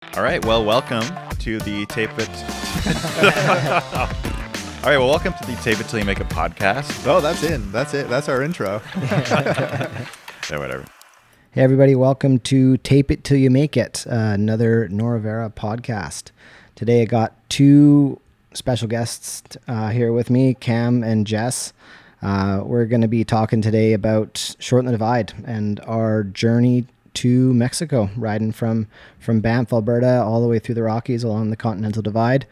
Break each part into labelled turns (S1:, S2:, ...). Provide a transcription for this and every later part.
S1: All right, well, welcome to the Tape It. All right, well, welcome to the Tape It Till You Make It podcast.
S2: Oh, that's in. That's it. That's our intro.
S1: Yeah, whatever.
S3: Hey, everybody, welcome to Tape It Till You Make It, another Nora Vera podcast. Today I got two special guests here with me, Cam and Jess. We're going to be talking today about Shorten the Divide and our journey to Mexico, riding from Banff, Alberta, all the way through the Rockies along the Continental Divide.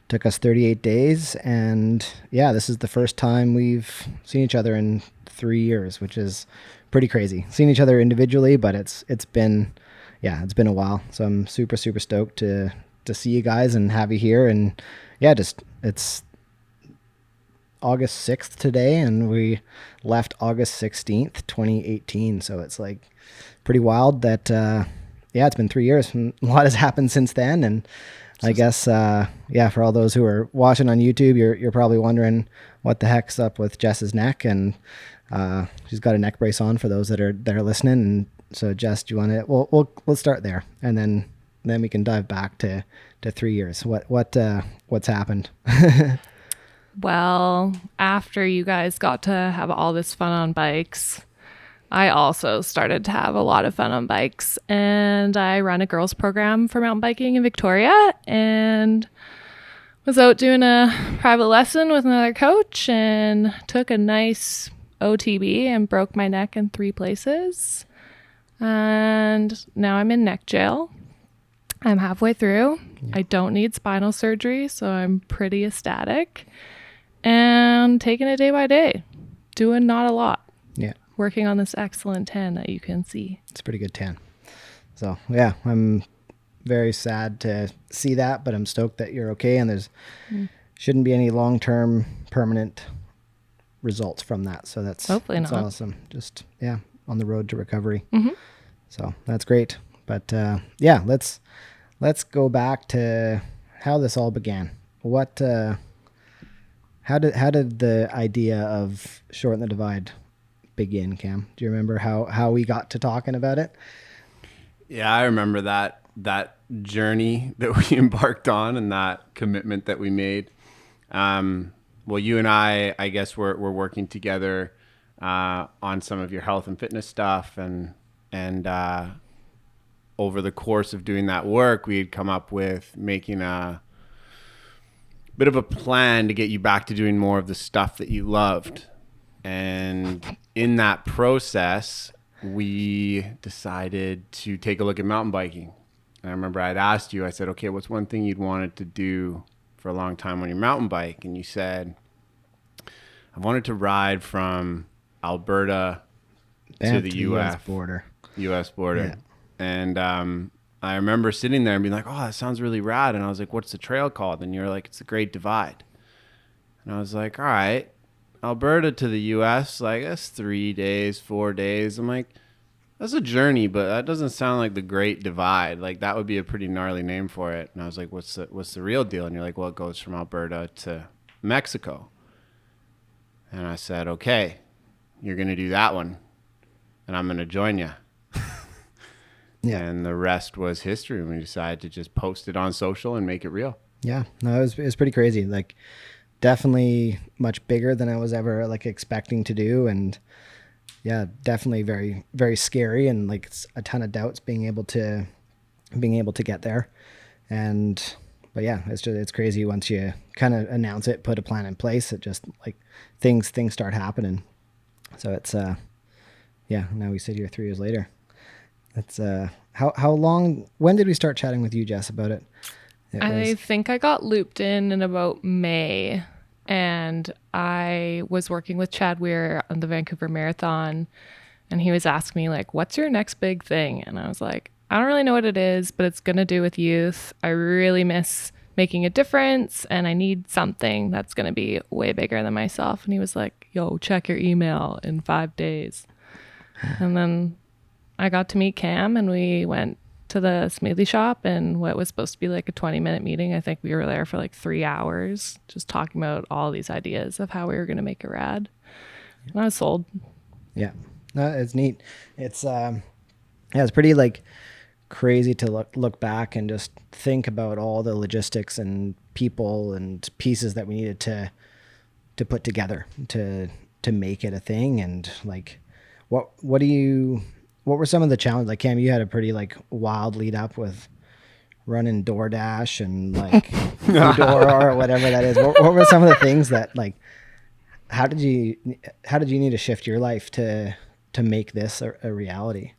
S3: Took us 38 days, and yeah, this is the first time we've seen each other in 3 years, which is pretty crazy. Seen each other individually, but it's been a while. So I'm super stoked to see you guys and have you here. And yeah, it's August 6th today, and we left August 16th, 2018. So it's like pretty wild that it's been 3 years and a lot has happened since then. And I guess for all those who are watching on YouTube, you're probably wondering what the heck's up with Jess's neck, and she's got a neck brace on for those that are listening. And so, Jess, do you want to? Let's start there, and then we can dive back to 3 years. What's happened?
S4: Well, after you guys got to have all this fun on bikes, I also started to have a lot of fun on bikes, and I run a girls program for mountain biking in Victoria, and was out doing a private lesson with another coach and took a nice OTB and broke my neck in 3 places. And now I'm in neck jail. I'm halfway through. Yeah. I don't need spinal surgery, so I'm pretty ecstatic. And taking it day by day, doing not a lot.
S3: Yeah.
S4: Working on this excellent tan that you can see.
S3: It's a pretty good tan. So yeah, I'm very sad to see that, but I'm stoked that you're okay, and there's shouldn't be any long-term permanent results from that. So that's
S4: hopefully not.
S3: Awesome. Just on the road to recovery.
S4: Mm-hmm.
S3: So that's great. But let's go back to how this all began. How did the idea of Shorten the Divide begin, Cam? Do you remember how we got to talking about it?
S2: Yeah, I remember that journey that we embarked on and that commitment that we made. Well, you and I guess we're working together on some of your health and fitness stuff, and over the course of doing that work, we had come up with making a bit of a plan to get you back to doing more of the stuff that you loved. And in that process, we decided to take a look at mountain biking. And I remember I'd asked you, I said, okay, what's one thing you'd wanted to do for a long time on your mountain bike? And you said, I wanted to ride from Alberta to the U.S.
S3: border.
S2: U.S. border.
S3: Yeah.
S2: And I remember sitting there and being like, oh, that sounds really rad. And I was like, what's the trail called? And you were like, it's the Great Divide. And I was like, all right, Alberta to the U.S., like that's 3 days, 4 days. I'm like, that's a journey, but that doesn't sound like the Great Divide. Like that would be a pretty gnarly name for it. And I was like, what's the real deal? And you're like, well, it goes from Alberta to Mexico. And I said, okay, you're going to do that one, and I'm going to join you.
S3: Yeah.
S2: And the rest was history. We decided to just post it on social and make it real.
S3: Yeah, no, it was pretty crazy. Like, definitely much bigger than I was ever like expecting to do, and yeah, definitely very, very scary, and like it's a ton of doubts being able to get there. But yeah, it's crazy once you kind of announce it, put a plan in place. It just like things start happening. So it's now we sit here 3 years later. That's how long? When did we start chatting with you, Jess, about it?
S4: I think I got looped in about May, and I was working with Chad Weir on the Vancouver Marathon, and he was asking me like, what's your next big thing? And I was like, I don't really know what it is, but it's going to do with youth. I really miss making a difference, and I need something that's going to be way bigger than myself. And he was like, yo, check your email in 5 days. And then I got to meet Cam, and we went to the smoothie shop, and what was supposed to be like a 20-minute meeting, I think we were there for like 3 hours just talking about all these ideas of how we were going to make it rad. And I was sold.
S3: Yeah, no, it's neat. It's it's pretty like crazy to look back and just think about all the logistics and people and pieces that we needed to put together to make it a thing. And like, what were some of the challenges? Like, Cam, you had a pretty like wild lead up with running Doordash and like Foodora or whatever that is. What were some of the things that like, how did you need to shift your life to make this a reality?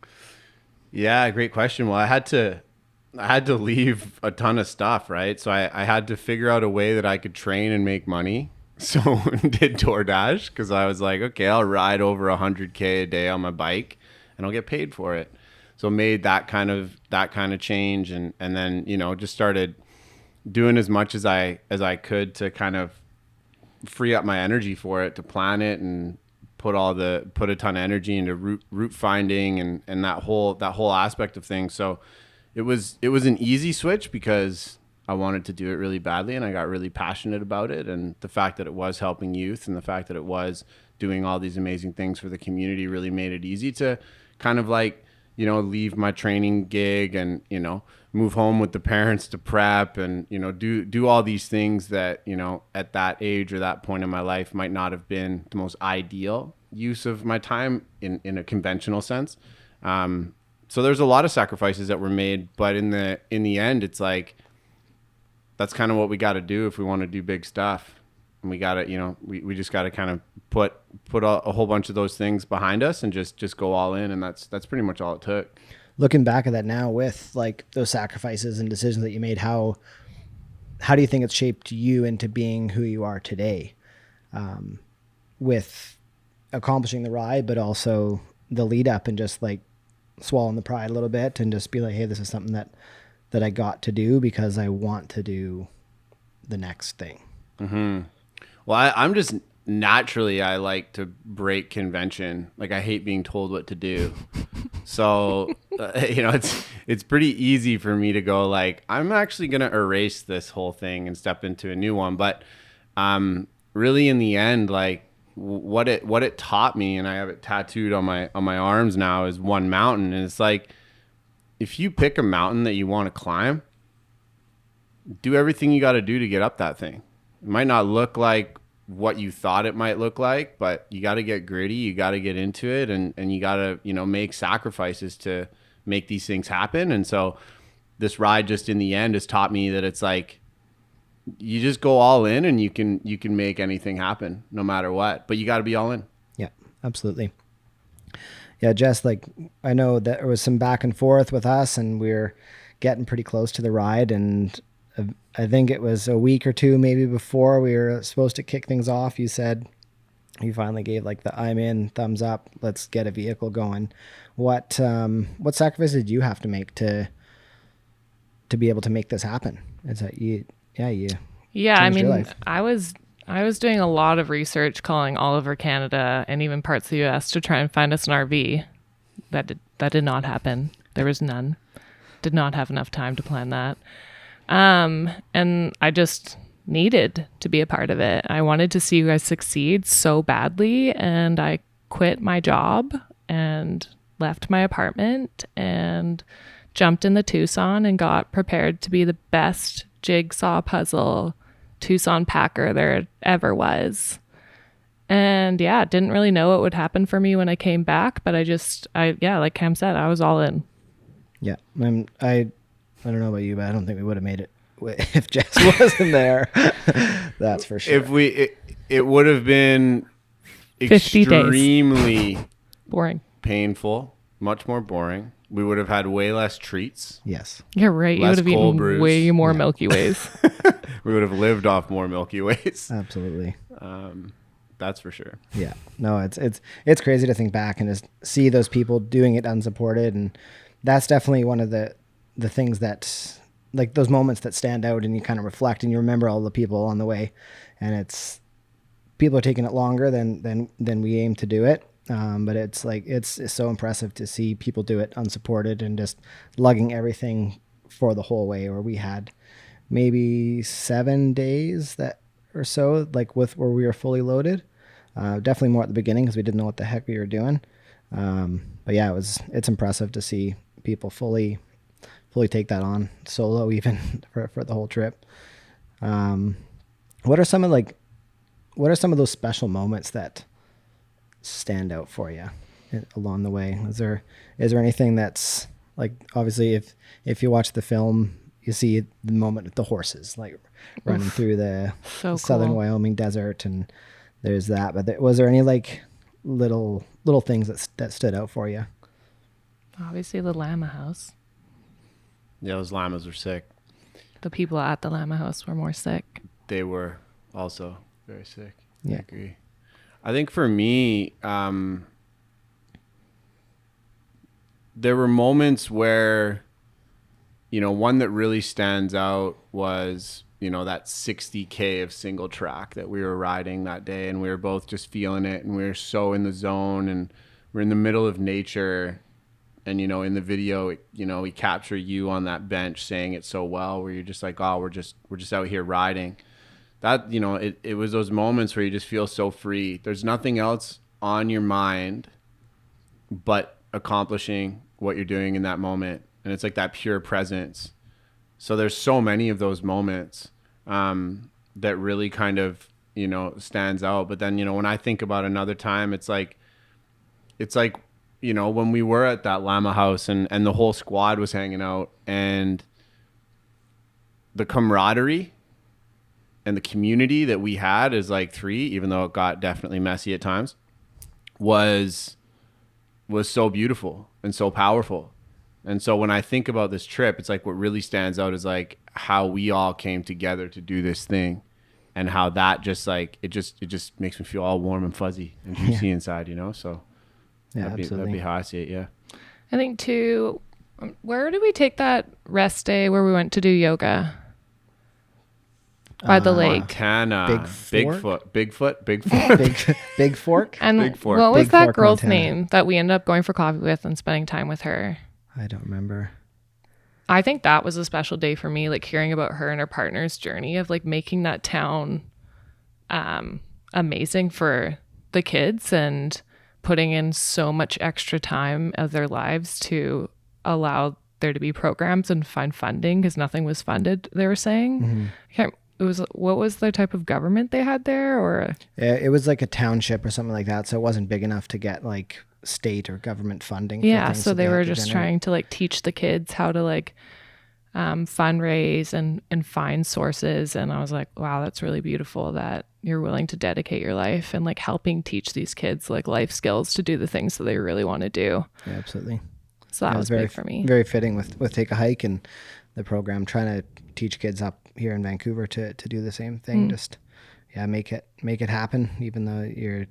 S2: Yeah, great question. Well, I had to leave a ton of stuff, right? So I had to figure out a way that I could train and make money. So did Doordash, because I was like, okay, I'll ride over 100K a day on my bike and I'll get paid for it. So made that kind of change, and then, you know, just started doing as much as I could to kind of free up my energy for it, to plan it and put a ton of energy into route finding and that whole aspect of things. So it was an easy switch because I wanted to do it really badly and I got really passionate about it. And the fact that it was helping youth and the fact that it was doing all these amazing things for the community really made it easy to kind of like, you know, leave my training gig and, you know, move home with the parents to prep and, you know, do all these things that, you know, at that age or that point in my life might not have been the most ideal use of my time in a conventional sense. So there's a lot of sacrifices that were made, but in the end, it's like, that's kind of what we got to do if we want to do big stuff. And we got to, you know, we just got to kind of put a whole bunch of those things behind us and just go all in. And that's pretty much all it took.
S3: Looking back at that now with like those sacrifices and decisions that you made, how do you think it's shaped you into being who you are today, with accomplishing the ride, but also the lead up and just like swallowing the pride a little bit and just be like, hey, this is something that I got to do because I want to do the next thing. Mm-hmm.
S2: Well, I'm just naturally, I like to break convention. Like I hate being told what to do. So, you know, it's pretty easy for me to go like, I'm actually going to erase this whole thing and step into a new one. But really in the end, like what it taught me, and I have it tattooed on my arms now, is one mountain. And it's like, if you pick a mountain that you want to climb, do everything you got to do to get up that thing. It might not look like what you thought it might look like, but you got to get gritty. You got to get into it, and you got to, you know, make sacrifices to make these things happen. And so this ride just in the end has taught me that it's like, you just go all in and you can make anything happen no matter what, but you got to be all in.
S3: Yeah, absolutely. Yeah, Jess, like I know that there was some back and forth with us and we're getting pretty close to the ride, and I think it was a week or two maybe before we were supposed to kick things off, you said you finally gave like the I'm in, thumbs up, let's get a vehicle going. What sacrifices did you have to make to be able to make this happen? Is that you
S4: I mean, I was doing a lot of research, calling all over Canada and even parts of the US to try and find us an RV. That did not happen. There was none. Did not have enough time to plan that. And I just needed to be a part of it. I wanted to see you guys succeed so badly, and I quit my job and left my apartment and jumped in the Tucson and got prepared to be the best jigsaw puzzle Tucson packer there ever was. And yeah, didn't really know what would happen for me when I came back, but like Cam said, I was all in.
S3: Yeah. I don't know about you, but I don't think we would have made it if Jess wasn't there. That's for sure.
S2: It would have been
S4: 50
S2: extremely
S4: days. Boring,
S2: painful, much more boring. We would have had way less treats.
S3: Yes.
S4: You're right. You would have eaten
S2: brews.
S4: way more Milky Ways.
S2: We would have lived off more Milky Ways.
S3: Absolutely.
S2: That's for sure.
S3: Yeah. No, it's crazy to think back and just see those people doing it unsupported, and that's definitely one of the things that, like, those moments that stand out and you kind of reflect and you remember all the people on the way, and it's people are taking it longer than we aim to do it. But it's like, it's so impressive to see people do it unsupported and just lugging everything for the whole way. Or we had maybe 7 days that or so, like where we were fully loaded. Definitely more at the beginning because we didn't know what the heck we were doing. But yeah, it's impressive to see people fully fully take that on solo, even for the whole trip. What are some of those special moments that stand out for you along the way? Is there anything that's like, obviously if you watch the film, you see the moment with the horses like running through the
S4: So
S3: southern
S4: cool.
S3: Wyoming desert, and there's that. But was there any like little things that stood out for you?
S4: Obviously, the llama house.
S2: Yeah, those llamas were sick.
S4: The people at the llama house were more sick.
S2: They were also very sick.
S3: Yeah.
S2: I agree. I think for me, there were moments where, one that really stands out was, that 60K of single track that we were riding that day, and we were both just feeling it, and we were so in the zone, and we're in the middle of nature. And, in the video, we capture you on that bench saying it so well, where you're just like, oh, we're just out here riding. That, it was those moments where you just feel so free. There's nothing else on your mind but accomplishing what you're doing in that moment. And it's like that pure presence. So there's so many of those moments that really kind of, stands out. But then, when I think about another time, it's like, when we were at that llama house and the whole squad was hanging out, and the camaraderie and the community that we had as like three, even though it got definitely messy at times, was so beautiful and so powerful. And so when I think about this trip, it's like what really stands out is like how we all came together to do this thing, and how that just like, it just makes me feel all warm and fuzzy and juicy inside, So
S3: Yeah,
S2: that'd
S3: absolutely.
S2: be how I see it. Yeah.
S4: I think too, where did we take that rest day where we went to do yoga? By the lake.
S2: Montana.
S3: Big Fork?
S2: Bigfoot.
S3: Big Fork.
S4: And
S2: Big Fork.
S4: what was
S3: Big
S4: that
S3: Fork,
S4: girl's
S3: Montana.
S4: name that we ended up going for coffee with and spending time with her?
S3: I don't remember.
S4: I think that was a special day for me, like hearing about her and her partner's journey of like making that town amazing for the kids and putting in so much extra time of their lives to allow there to be programs and find funding, because nothing was funded, they were saying. What was the type of government they had there? Or
S3: It was like a township or something like that, so it wasn't big enough to get like state or government funding. For
S4: yeah,
S3: things,
S4: so they
S3: had
S4: were
S3: to
S4: just
S3: generate-
S4: trying to like teach the kids how to like fundraise and find sources. And I was like, wow, that's really beautiful that you're willing to dedicate your life and like helping teach these kids like life skills to do the things that they really want to do.
S3: Yeah, absolutely.
S4: So that
S3: Yeah, it
S4: was
S3: very,
S4: big for me.
S3: Very fitting with Take a Hike and the program, trying to teach kids up here in Vancouver to do the same thing. Just make it happen, even though you're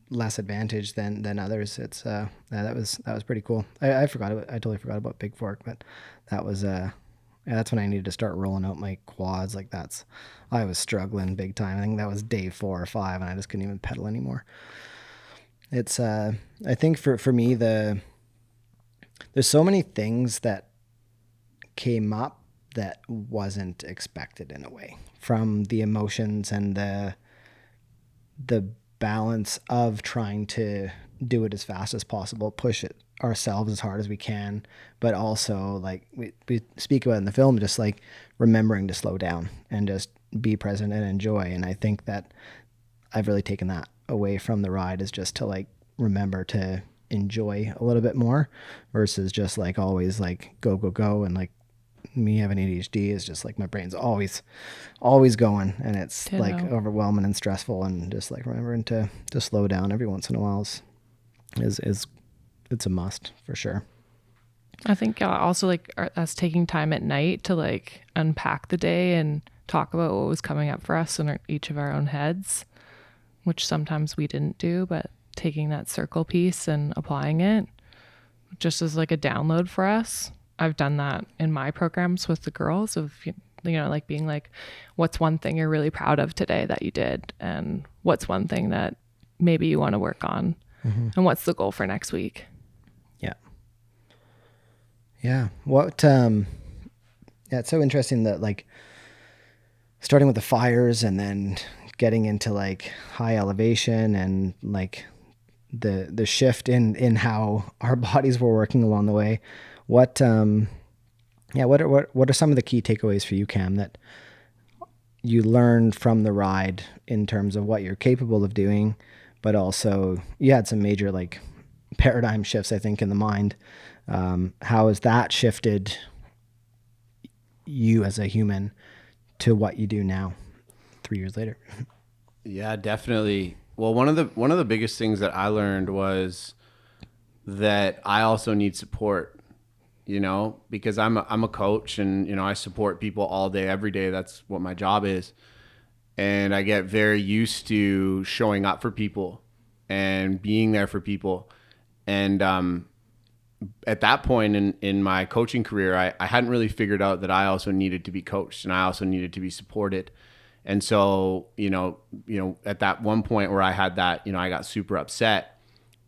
S3: less advantaged than others. It's that was pretty cool. I totally forgot about Big Fork, but that was that's when I needed to start rolling out my quads. Like I was struggling big time. I think that was day 4 or 5, and I just couldn't even pedal anymore. It's I think for me, there's so many things that came up that wasn't expected in a way, from the emotions and the balance of trying to do it as fast as possible, push it ourselves as hard as we can, but also like we speak about in the film, just like remembering to slow down and just be present and enjoy. And I think that I've really taken that away from the ride, is just to like remember to enjoy a little bit more versus just like always like go. And like me having ADHD is just like my brain's always going, and it's
S4: Ditto.
S3: like overwhelming and stressful, and just like remembering to slow down every once in a while is it's a must for sure.
S4: I think also like us taking time at night to like unpack the day and talk about what was coming up for us in each of our own heads, which sometimes we didn't do, but taking that circle piece and applying it just as like a download for us. I've done that in my programs with the girls of, like being like, what's one thing you're really proud of today that you did? And what's one thing that maybe you want to work on? And what's the goal for next week?
S3: Yeah. What, it's so interesting that like starting with the fires and then getting into like high elevation and like the shift in how our bodies were working along the way. What Yeah. What are some of the key takeaways for you, Cam, that you learned from the ride in terms of what you're capable of doing, but also you had some major like paradigm shifts, I think, in the mind. How has that shifted you as a human to what you do now 3 years later?
S2: Yeah, definitely. Well, one of the biggest things that I learned was that I also need support, because I'm a coach, and I support people all day, every day. That's what my job is. And I get very used to showing up for people and being there for people. And at that point in my coaching career, I hadn't really figured out that I also needed to be coached and I also needed to be supported. And so, at that one point where I had that, I got super upset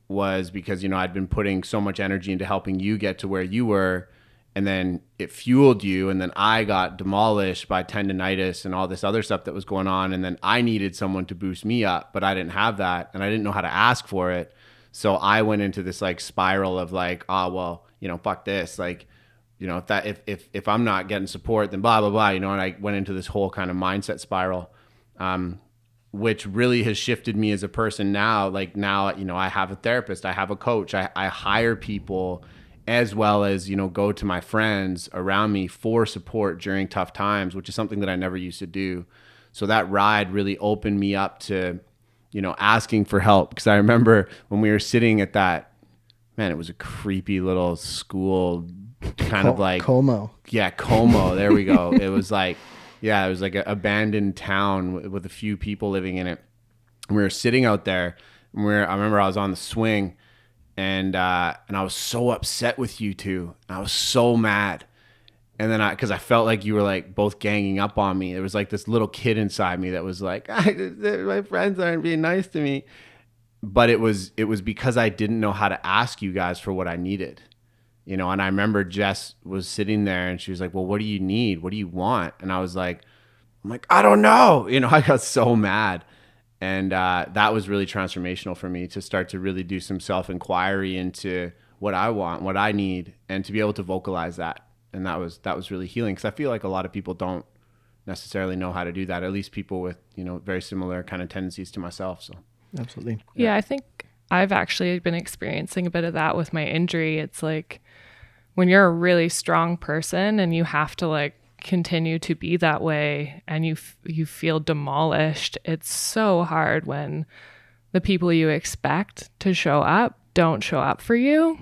S2: was because, I'd been putting so much energy into helping you get to where you were, and then it fueled you. And then I got demolished by tendonitis and all this other stuff that was going on. And then I needed someone to boost me up, but I didn't have that. And I didn't know how to ask for it. So I went into this like spiral of like, fuck this. Like, if I'm not getting support, then blah, blah, blah, and I went into this whole kind of mindset spiral, which really has shifted me as a person now. Like now, I have a therapist, I have a coach, I hire people, as well as, go to my friends around me for support during tough times, which is something that I never used to do. So that ride really opened me up to, asking for help. Because I remember when we were sitting at that, man, it was a creepy little school kind of like
S3: Como.
S2: Yeah, Como. There we go. It was like, it was like an abandoned town with a few people living in it. And we were sitting out there, and I remember I was on the swing, and I was so upset with you two. I was so mad. And then because I felt like you were like both ganging up on me. There was like this little kid inside me that was like, my friends aren't being nice to me. But it was because I didn't know how to ask you guys for what I needed. And I remember Jess was sitting there and she was like, well, what do you need? What do you want? And I was like, I don't know. I got so mad. And that was really transformational for me to start to really do some self-inquiry into what I want, what I need, and to be able to vocalize that. And that was really healing, because I feel like a lot of people don't necessarily know how to do that, at least people with, very similar kind of tendencies to myself. So
S3: Absolutely.
S4: Yeah, I think I've actually been experiencing a bit of that with my injury. It's like when you're a really strong person and you have to like continue to be that way, and you feel demolished, it's so hard when the people you expect to show up don't show up for you.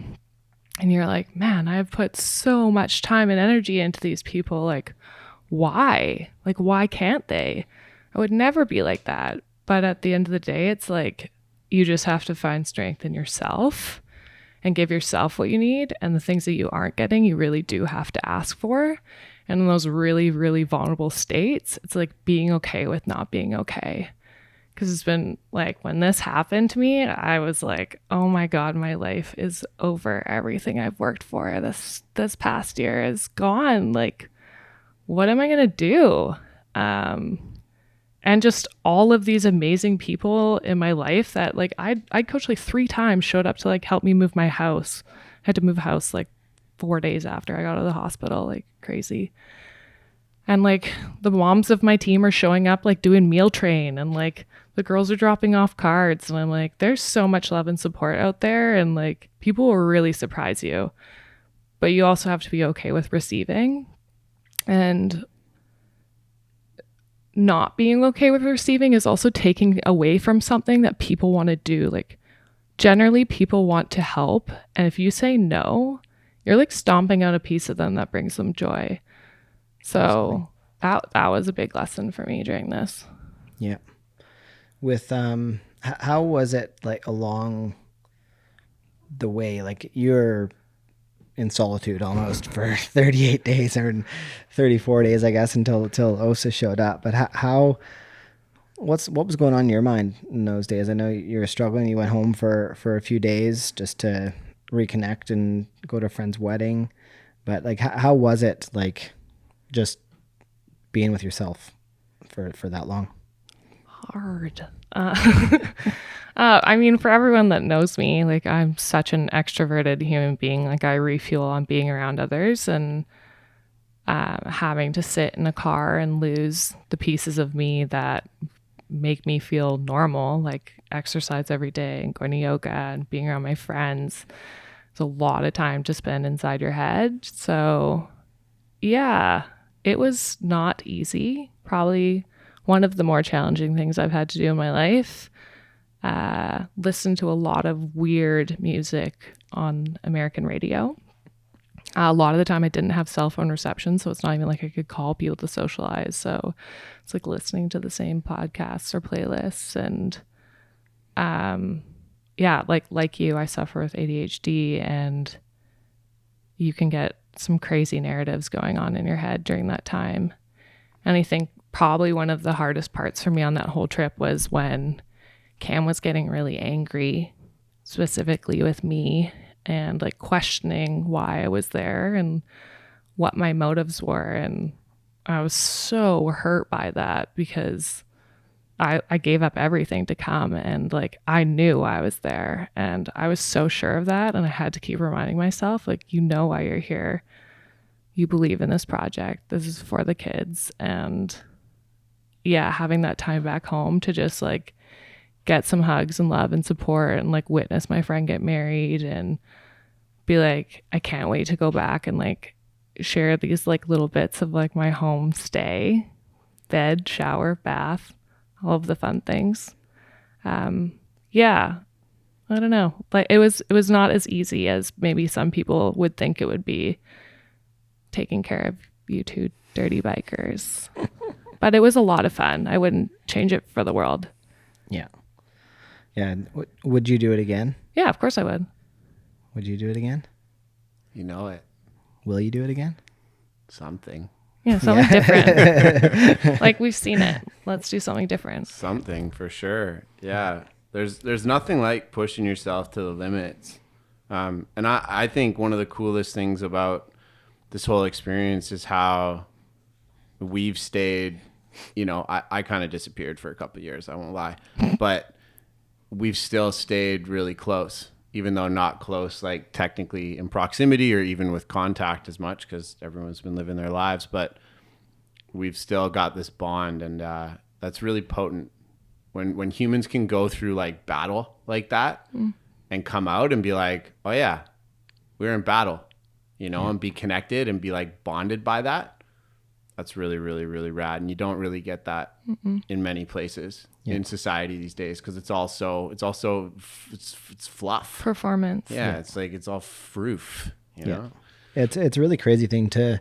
S4: And you're like, man, I've put so much time and energy into these people. Like, why? Like, why can't they? I would never be like that. But at the end of the day, it's like you just have to find strength in yourself and give yourself what you need. And the things that you aren't getting, you really do have to ask for. And in those really, really vulnerable states, it's like being okay with not being okay. Because it's been like, when this happened to me, I was like, oh my God, my life is over. Everything I've worked for this past year is gone. Like, what am I going to do? And just all of these amazing people in my life that like I coached like 3 times showed up to like help me move my house. I had to move a house like 4 days after I got out of the hospital, like crazy. And like the moms of my team are showing up, like doing meal train, and like the girls are dropping off cards. And I'm like, there's so much love and support out there. And like people will really surprise you, but you also have to be okay with receiving. And not being okay with receiving is also taking away from something that people want to do. Like generally people want to help. And if you say no, you're like stomping out a piece of them that brings them joy. So that was a big lesson for me during this.
S3: Yeah. With how was it like along the way? Like you're in solitude almost for 38 days or 34 days, I guess, until OSA showed up. But what was going on in your mind in those days? I know you were struggling. You went home for a few days just to reconnect and go to a friend's wedding. But like, how was it like just being with yourself for that long?
S4: Hard. I mean, for everyone that knows me, like I'm such an extroverted human being. Like I refuel on being around others, and having to sit in a car and lose the pieces of me that make me feel normal, like exercise every day and going to yoga and being around my friends. It's a lot of time to spend inside your head. So yeah, it was not easy. Probably one of the more challenging things I've had to do in my life. Listen to a lot of weird music on American radio. A lot of the time I didn't have cell phone reception, so it's not even like I could call people to socialize. So it's like listening to the same podcasts or playlists. And yeah, like you, I suffer with ADHD, and you can get some crazy narratives going on in your head during that time. And I think probably one of the hardest parts for me on that whole trip was when Cam was getting really angry, specifically with me, and like questioning why I was there and what my motives were. And I was so hurt by that because I gave up everything to come, and like I knew I was there, and I was so sure of that. And I had to keep reminding myself, like, you know why you're here. You believe in this project. This is for the kids. And yeah, having that time back home to just like get some hugs and love and support and like witness my friend get married and be like, I can't wait to go back and like share these like little bits of like my home stay, bed, shower, bath, all of the fun things. Yeah, I don't know. Like it was not as easy as maybe some people would think it would be, taking care of you two dirty bikers. But it was a lot of fun. I wouldn't change it for the world.
S3: Yeah. Yeah. Would you do it again?
S4: Yeah, of course I would.
S3: Would you do it again?
S2: You know it.
S3: Will you do it again?
S2: Something.
S4: Yeah, something different. Like we've seen it. Let's do something different.
S2: Something for sure. Yeah. There's nothing like pushing yourself to the limits. And I think one of the coolest things about this whole experience is how we've stayed, you know, I kind of disappeared for a couple of years, I won't lie, but we've still stayed really close, even though not close, like technically in proximity or even with contact as much, because everyone's been living their lives, but we've still got this bond. And that's really potent when humans can go through like battle like that and come out and be like, oh yeah, we're in battle, you know, and be connected and be like bonded by that. That's really, really, really rad. And you don't really get that in many places in society these days, because it's fluff.
S4: Performance.
S2: Yeah, it's like it's all froof, you know?
S3: It's a really crazy thing to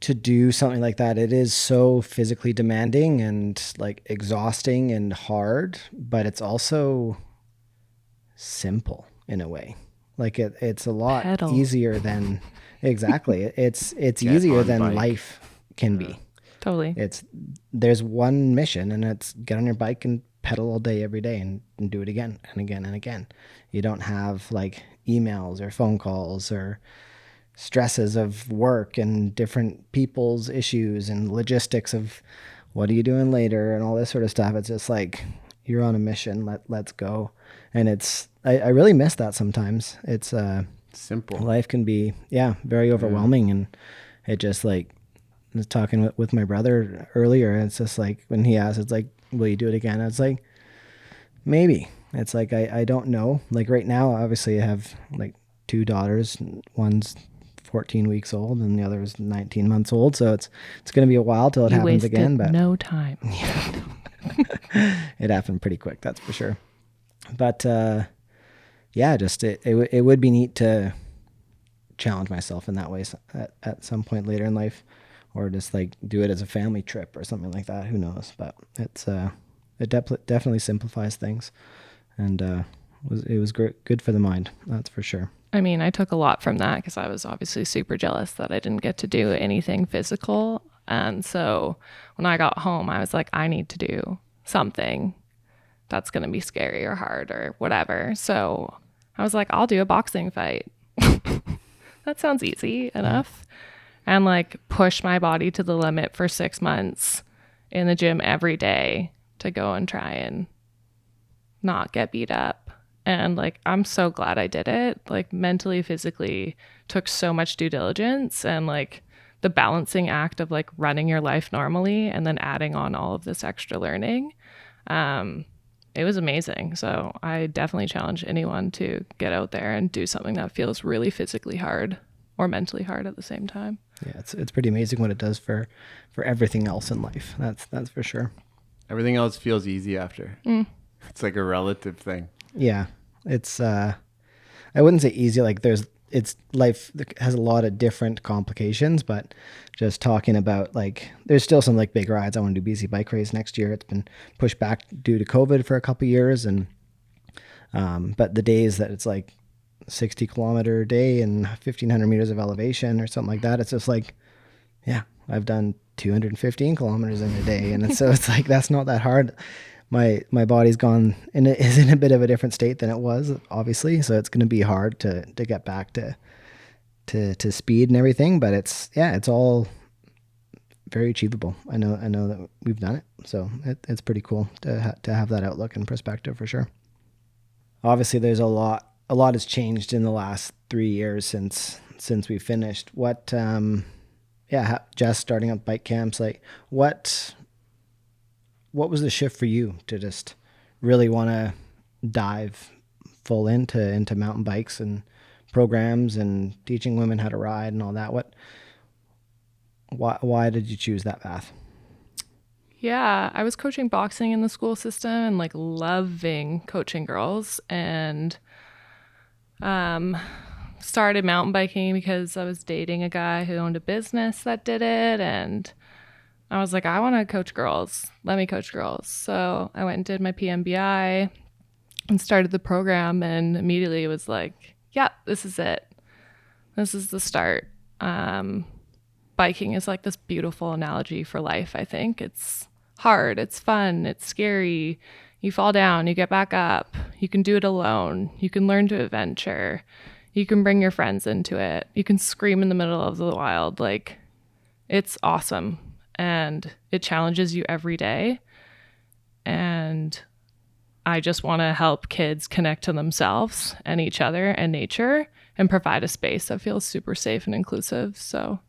S3: do something like that. It is so physically demanding and like exhausting and hard, but it's also simple in a way. Like it's a lot easier than exactly. It's easier than
S2: bike.
S3: life can be.
S4: Totally.
S3: There's one mission, and it's get on your bike and pedal all day every day and do it again and again and again. You don't have like emails or phone calls or stresses of work and different people's issues and logistics of what are you doing later and all this sort of stuff. It's just like you're on a mission. Let's go. And I really miss that sometimes. It's
S2: simple.
S3: Life can be very overwhelming, and it just like I was talking with my brother earlier. It's just like when he asked, it's like, will you do it again? It's like, maybe. It's like I don't know. Like right now, obviously I have like two daughters. One's 14 weeks old and the other is 19 months old. So it's going to be a while till it happens again. But
S4: no time.
S3: It happened pretty quick, that's for sure. But just it would be neat to challenge myself in that way at some point later in life, or just like do it as a family trip or something like that. Who knows? But it definitely simplifies things, and it was good for the mind. That's for sure.
S4: I mean, I took a lot from that because I was obviously super jealous that I didn't get to do anything physical. And so when I got home, I was like, I need to do something that's going to be scary or hard or whatever. So I was like, I'll do a boxing fight. That sounds easy enough. And like push my body to the limit for 6 months in the gym every day to go and try and not get beat up. And like, I'm so glad I did it. Like mentally, physically, took so much due diligence, and like the balancing act of like running your life normally and then adding on all of this extra learning. It was amazing. So I definitely challenge anyone to get out there and do something that feels really physically hard or mentally hard at the same time.
S3: Yeah, it's pretty amazing what it does for everything else in life. That's for sure.
S2: Everything else feels easy after. It's like a relative thing.
S3: Yeah, it's I wouldn't say easy. Like it's life has a lot of different complications, but just talking about like there's still some like big rides. I want to do BC Bike Race next year. It's been pushed back due to COVID for a couple of years, and but the days that it's like 60-kilometer day and 1,500 meters of elevation or something like that, it's just like, yeah, I've done 215 kilometers in a day, and so it's like that's not that hard. My body's gone and it is in a bit of a different state than it was, obviously. So it's going to be hard to get back to speed and everything. But it's all very achievable. I know that we've done it, so it's pretty cool to have that outlook and perspective for sure. Obviously, there's a lot has changed in the last 3 years since we finished. What, Jess starting up bike camps, like what was the shift for you to just really want to dive full into mountain bikes and programs and teaching women how to ride and all that? Why did you choose that path?
S4: Yeah, I was coaching boxing in the school system and like loving coaching girls, and started mountain biking because I was dating a guy who owned a business that did it, and I was like, I want to coach girls. Let me coach girls. So I went and did my PMBI and started the program, and immediately it was like, yeah, this is it. This is the start. Biking is like this beautiful analogy for life, I think. It's hard, it's fun, it's scary. You fall down, you get back up. You can do it alone. You can learn to adventure. You can bring your friends into it. You can scream in the middle of the wild. Like, it's awesome. And it challenges you every day. And I just want to help kids connect to themselves and each other and nature and provide a space that feels super safe and inclusive. So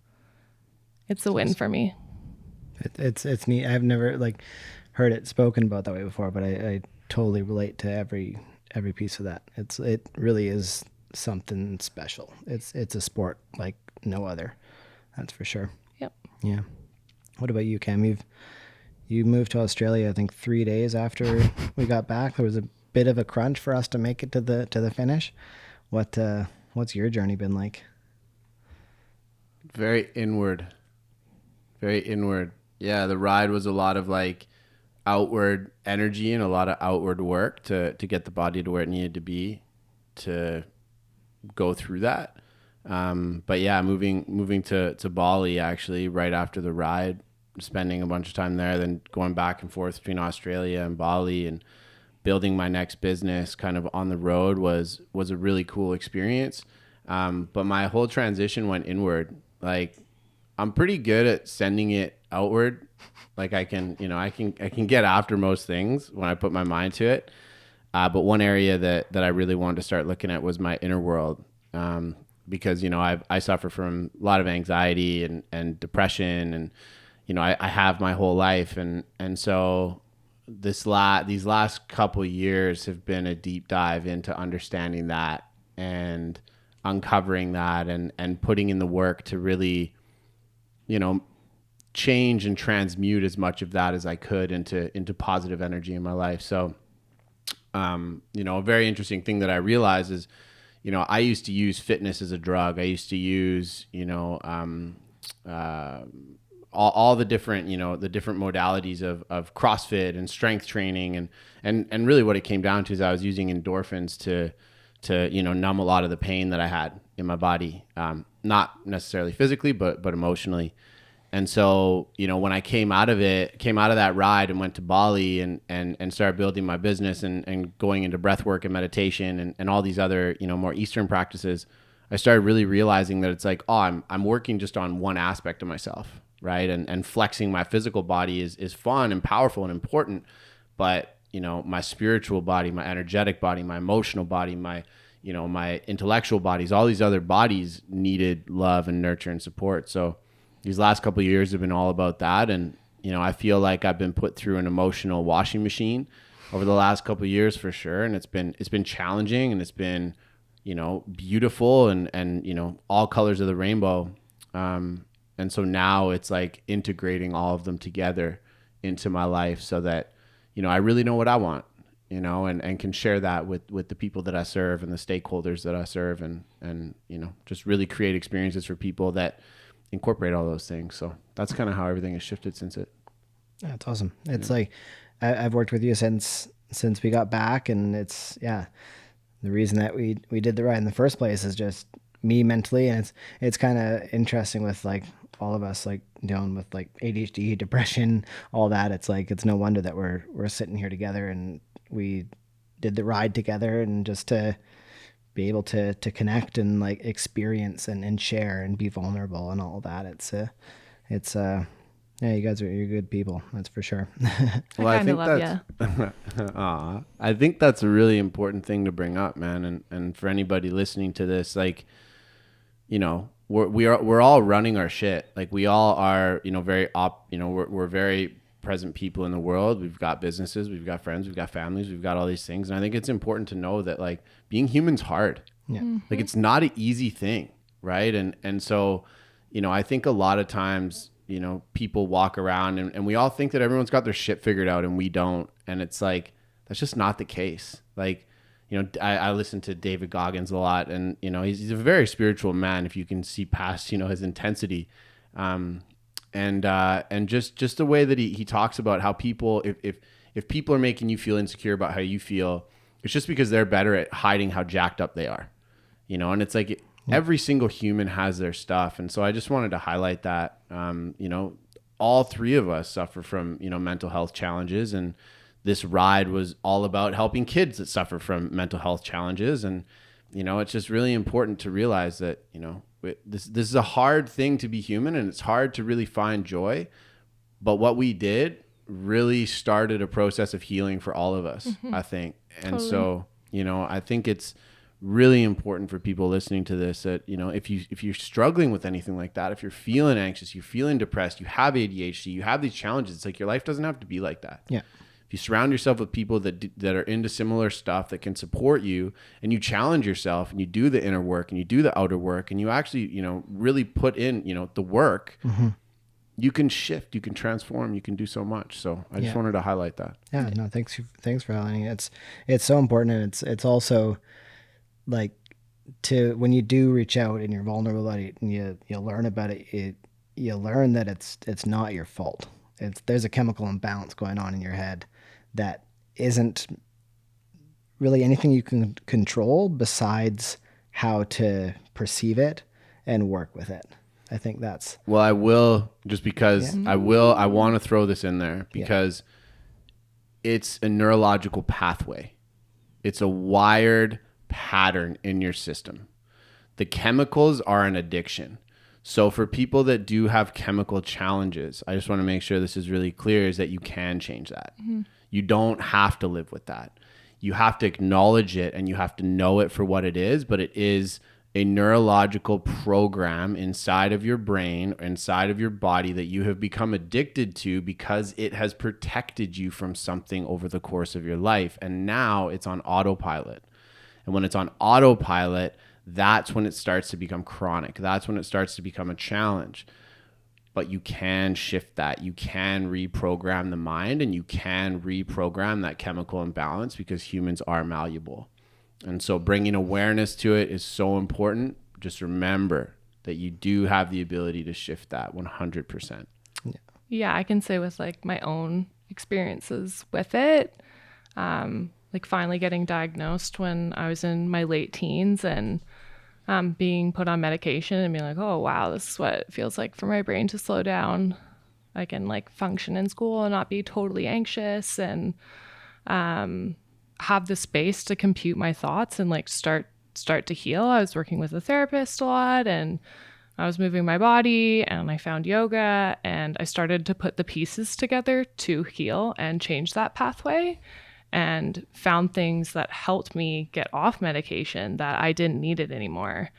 S4: it's a win for me.
S3: It's neat. I've never like heard it spoken about that way before, but I totally relate to every piece of that. It really is something special. It's a sport like no other. That's for sure.
S4: Yep.
S3: Yeah. What about you, Cam? You moved to Australia, I think 3 days after we got back. There was a bit of a crunch for us to make it to the finish. What's your journey been like?
S2: Very inward. Yeah, the ride was a lot of like outward energy and a lot of outward work to get the body to where it needed to be to go through that. But yeah, moving to Bali actually right after the ride, spending a bunch of time there, then going back and forth between Australia and Bali and building my next business kind of on the road was a really cool experience. But my whole transition went inward. Like, I'm pretty good at sending it outward. Like I can get after most things when I put my mind to it. But one area that I really wanted to start looking at was my inner world. Because, I suffer from a lot of anxiety and depression, and, I have my whole life. And so these last couple years have been a deep dive into understanding that and uncovering that and putting in the work to really, change and transmute as much of that as I could into positive energy in my life. So, a very interesting thing that I realized is, I used to use fitness as a drug. I used to use, all the different, the different modalities of CrossFit and strength training. And really what it came down to is I was using endorphins to numb a lot of the pain that I had in my body. Not necessarily physically, but emotionally. And so, when I came out of that ride and went to Bali and started building my business and going into breath work and meditation and all these other, more Eastern practices, I started really realizing that it's like, oh, I'm working just on one aspect of myself, right? And flexing my physical body is fun and powerful and important. But, my spiritual body, my energetic body, my emotional body, my intellectual bodies, all these other bodies needed love and nurture and support. So these last couple of years have been all about that. And, I feel like I've been put through an emotional washing machine over the last couple of years for sure. And it's been challenging, and it's been, beautiful and, all colors of the rainbow. And so now it's like integrating all of them together into my life so that, I really know what I want, and can share that with the people that I serve and the stakeholders that I serve, and just really create experiences for people that incorporate all those things. So that's kind of how everything has shifted since it.
S3: Yeah, it's awesome. It's like I've worked with you since we got back, and it's the reason that we did the ride in the first place is just me mentally, and it's kind of interesting with like all of us like dealing with like ADHD, depression, all that. It's like it's no wonder that we're sitting here together, and we did the ride together, and just to be able to connect and like experience and share and be vulnerable and all that. It's yeah, you're good people. That's for sure.
S2: Well, I think that's I think that's a really important thing to bring up, man. And for anybody listening to this, like, we're all running our shit. Like we all are, we're very present people in the world. We've got businesses, we've got friends, we've got families, we've got all these things. And I think it's important to know that like being human's hard.
S3: Yeah.
S4: Mm-hmm.
S2: Like it's not an easy thing. Right. And so, I think a lot of times, people walk around and we all think that everyone's got their shit figured out and we don't. And it's like, that's just not the case. Like, I listen to David Goggins a lot, and, he's a very spiritual man if you can see past, his intensity. And just the way that he talks about how people, if people are making you feel insecure about how you feel, it's just because they're better at hiding how jacked up they are, and it's like every single human has their stuff. And so I just wanted to highlight that, all three of us suffer from, mental health challenges, and this ride was all about helping kids that suffer from mental health challenges. And, it's just really important to realize that, this is a hard thing to be human, and it's hard to really find joy. But what we did really started a process of healing for all of us, I think. And so, I think it's really important for people listening to this that, if you're struggling with anything like that, if you're feeling anxious, you're feeling depressed, you have ADHD, you have these challenges, it's like your life doesn't have to be like that.
S3: Yeah.
S2: If you surround yourself with people that are into similar stuff that can support you, and you challenge yourself and you do the inner work and you do the outer work, and you actually, really put in, the work, you can shift, you can transform, you can do so much. So I just wanted to highlight that.
S3: Yeah, no, thanks for highlighting it. It's so important. And it's also like when you do reach out and you're vulnerable about it, and you learn about it, you learn that it's not your fault. There's a chemical imbalance going on in your head that isn't really anything you can control besides how to perceive it and work with it. I think that's...
S2: Well, I will, just because I want to throw this in there because it's a neurological pathway. It's a wired pattern in your system. The chemicals are an addiction. So for people that do have chemical challenges, I just want to make sure this is really clear, is that you can change that. Mm-hmm. You don't have to live with that. You have to acknowledge it, and you have to know it for what it is, but it is a neurological program inside of your brain, inside of your body, that you have become addicted to because it has protected you from something over the course of your life. And now it's on autopilot. And when it's on autopilot, that's when it starts to become chronic. That's when it starts to become a challenge. But you can shift that. You can reprogram the mind, and you can reprogram that chemical imbalance, because humans are malleable. And so bringing awareness to it is so important. Just remember that you do have the ability to shift that 100%.
S4: Yeah, I can say with like my own experiences with it, like finally getting diagnosed when I was in my late teens, and being put on medication and being like, oh, wow, this is what it feels like for my brain to slow down. I can like function in school and not be totally anxious, and have the space to compute my thoughts and like start to heal. I was working with a therapist a lot, and I was moving my body, and I found yoga, and I started to put the pieces together to heal and change that pathway, and found things that helped me get off medication, that I didn't need it anymore.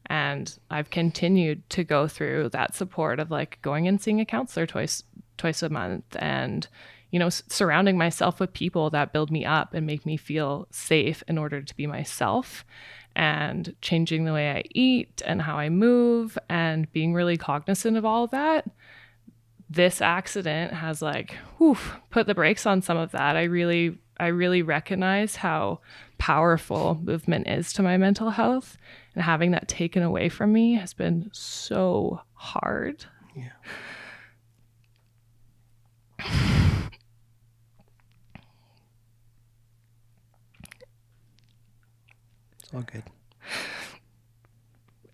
S4: And I've continued to go through that support of like going and seeing a counselor twice a month, and surrounding myself with people that build me up and make me feel safe in order to be myself, and changing the way I eat and how I move and being really cognizant of all of that. This accident has like put the brakes on some of that. I really recognize how powerful movement is to my mental health, and having that taken away from me has been so hard.
S3: Yeah. It's all good.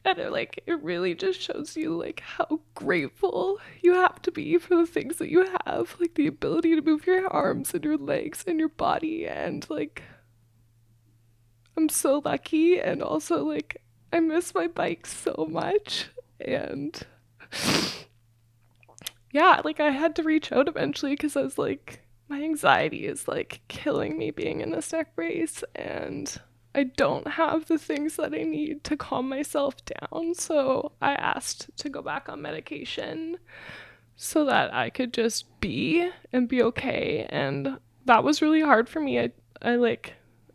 S4: And it really just shows you like how grateful you have to be for the things that you have, like the ability to move your arms and your legs and your body. And like, I'm so lucky. And also like, I miss my bike so much. And yeah, like I had to reach out eventually because I was like, my anxiety is like killing me being in this neck brace, and I don't have the things that I need to calm myself down. So I asked to go back on medication so that I could just be okay. And that was really hard for me. I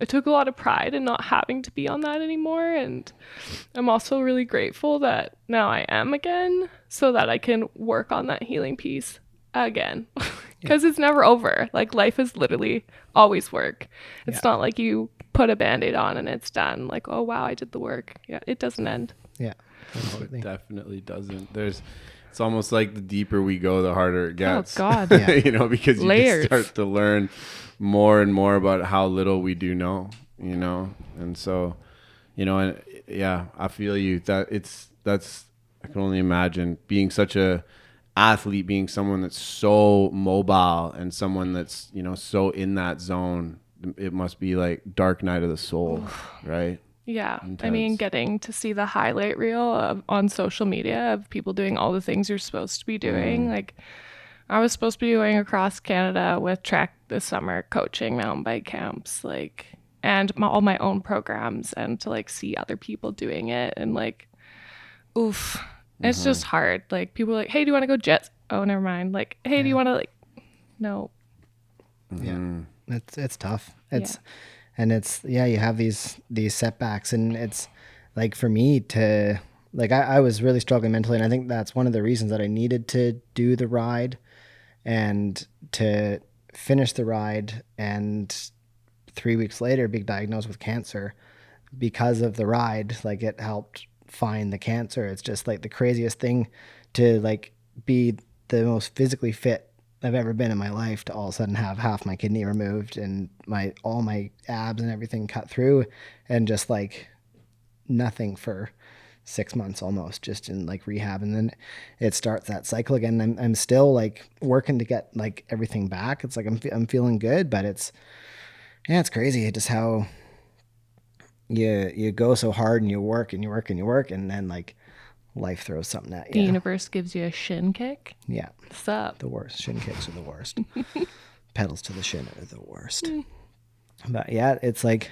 S4: took a lot of pride in not having to be on that anymore. And I'm also really grateful that now I am again, so that I can work on that healing piece again. Because it's never over. Like, life is literally always work. It's not like you put a Band-Aid on and it's done. Like, oh wow, I did the work. Yeah, it doesn't end.
S3: Yeah,
S2: absolutely. It definitely doesn't. It's almost like the deeper we go, the harder it gets.
S4: Oh God.
S3: Yeah.
S2: Because you
S4: Layers.
S2: just start to learn more and more about how little we do know, and so, and yeah, I feel you. I can only imagine being such a athlete, being someone that's so mobile and someone that's so in that zone. It must be like dark night of the soul, right?
S4: Yeah.
S2: Intense.
S4: I mean, getting to see the highlight reel on social media of people doing all the things you're supposed to be doing. Like, I was supposed to be going across Canada with Trek this summer, coaching mountain bike camps, like, and all my own programs, and to like see other people doing it, and like, oof. It's just hard. Like, people are like, hey, do you want to go jet? Oh, never mind. Like, hey, do you want to no.
S3: Yeah. It's tough. And it's, you have these setbacks, and it's like, for me to like, I was really struggling mentally. And I think that's one of the reasons that I needed to do the ride and to finish the ride. And 3 weeks later, being diagnosed with cancer because of the ride. Like, it helped find the cancer. It's just like the craziest thing to like be the most physically fit I've ever been in my life, to all of a sudden have half my kidney removed and all my abs and everything cut through, and just like nothing for 6 months almost, just in like rehab. And then it starts that cycle again. I'm still like working to get like everything back. It's like I'm feeling good, but it's crazy just how you go so hard and you work and you work and you work, and then like life throws something at you.
S4: The universe gives you a shin kick.
S3: Yeah.
S4: What's up?
S3: The worst. Shin kicks are the worst. Pedals to the shin are the worst. But yeah, it's like,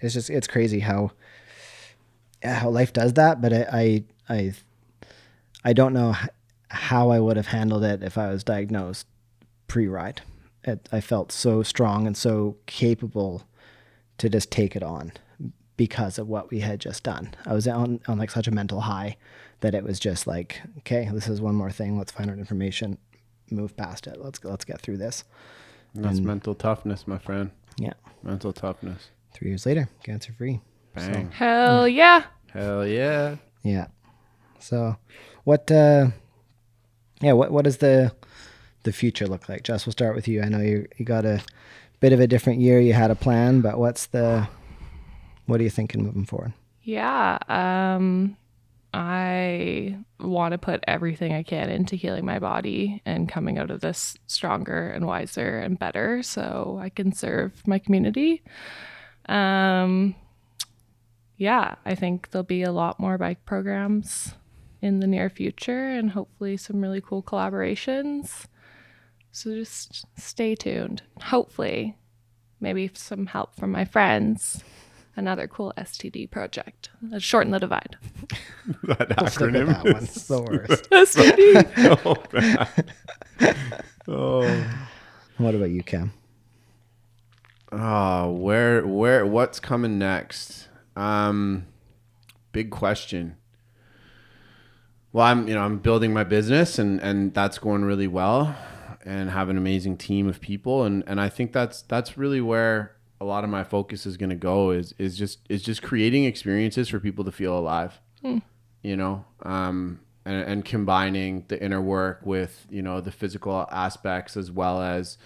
S3: it's crazy how life does that. But I don't know how I would have handled it if I was diagnosed pre-ride. I felt so strong and so capable to just take it on because of what we had just done. I was on like such a mental high that it was just like, okay, this is one more thing. Let's find out information, move past it. Let's get through this.
S2: And that's mental toughness, my friend.
S3: Yeah.
S2: Mental toughness.
S3: 3 years later, cancer free.
S2: Bang.
S3: So,
S4: Hell yeah.
S2: Hell yeah.
S3: Yeah. So what does the future look like? Jess, we'll start with you. I know you got a bit of a different year. You had a plan, but what are you thinking moving forward?
S4: Yeah. I want to put everything I can into healing my body and coming out of this stronger and wiser and better, so I can serve my community. Yeah, I think there'll be a lot more bike programs in the near future, and hopefully some really cool collaborations. So just stay tuned. Hopefully, maybe some help from my friends another cool STD project. Shorten the Divide.
S1: That
S3: Let's look at
S1: acronym
S3: that one.
S1: is
S3: It's the worst.
S4: STD.
S1: so bad. Oh.
S3: What about you, Cam?
S2: What's coming next? Big question. Well, I'm building my business and that's going really well, and have an amazing team of people. And I think that's really where a lot of my focus is going to go is just creating experiences for people to feel alive, and combining the inner work with, the physical aspects, as well as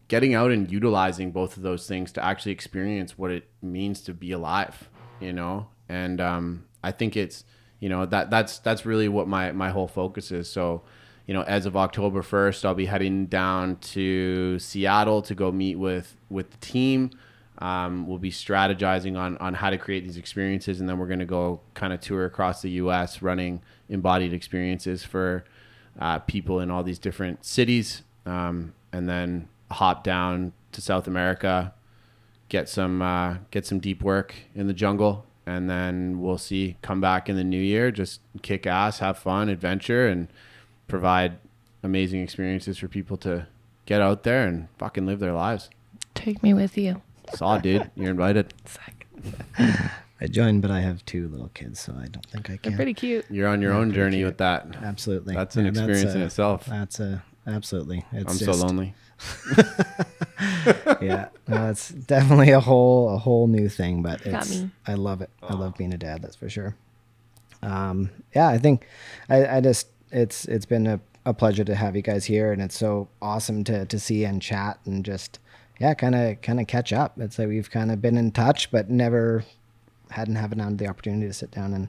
S2: getting out and utilizing both of those things to actually experience what it means to be alive, and I think it's, that's really what my whole focus is. So, as of October 1st, I'll be heading down to Seattle to go meet with the team. We'll be strategizing on how to create these experiences, and then we're going to go kind of tour across the U.S. running embodied experiences for people in all these different cities, and then hop down to South America, get some deep work in the jungle, and then we'll come back in the new year, just kick ass, have fun, adventure, and provide amazing experiences for people to get out there and fucking live their lives.
S4: Take me with you.
S2: Saw, dude. You're invited.
S4: Sick.
S3: I joined, but I have 2 little kids, so I don't think I can.
S4: They're pretty cute.
S2: You're on your own journey with that.
S3: Absolutely.
S2: That's an experience in itself.
S3: Absolutely.
S2: I'm so lonely.
S3: Yeah, no, it's definitely a whole new thing, but
S4: Got me.
S3: I love it. I love being a dad, that's for sure. I think I just it's been a pleasure to have you guys here, and it's so awesome to see and chat and just kind of catch up. It's like we've kind of been in touch, but hadn't had the opportunity to sit down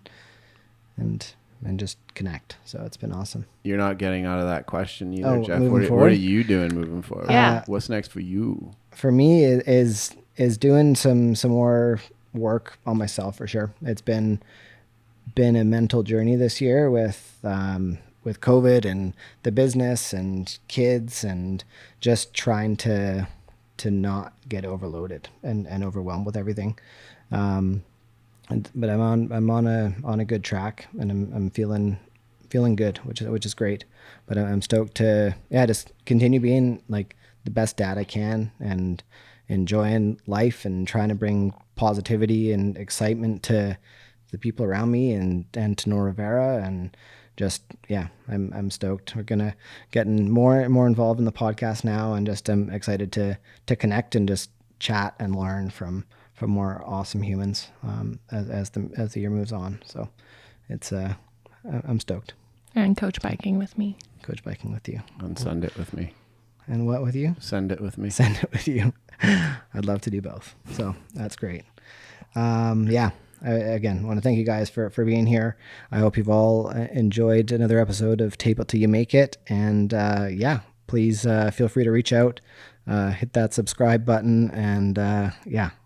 S3: and just connect. So it's been awesome.
S2: You're not getting out of that question either, Geoff.
S3: Moving
S2: What are you doing moving forward?
S4: Yeah.
S2: What's next for you?
S3: For me is doing some more work on myself, for sure. It's been a mental journey this year with COVID and the business and kids, and just trying to not get overloaded and overwhelmed with everything. But I'm on a good track, and I'm feeling good, which is great. But I'm stoked to just continue being like the best dad I can, and enjoying life, and trying to bring positivity and excitement to the people around me, and to Nora Vera, and just I'm stoked. We're gonna getting more and more involved in the podcast now, and just I'm excited to connect and just chat and learn from more awesome humans as the year moves on. So it's I'm stoked.
S4: And coach biking with me.
S3: Coach biking with you.
S2: And send it with me.
S3: And what with you?
S2: Send it with me.
S3: Send it with you. I'd love to do both. So that's great. I again want to thank you guys for being here. I hope you've all enjoyed another episode of Tape It Till You Make It. And please feel free to reach out, hit that subscribe button, and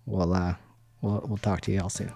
S3: we'll talk to you all soon.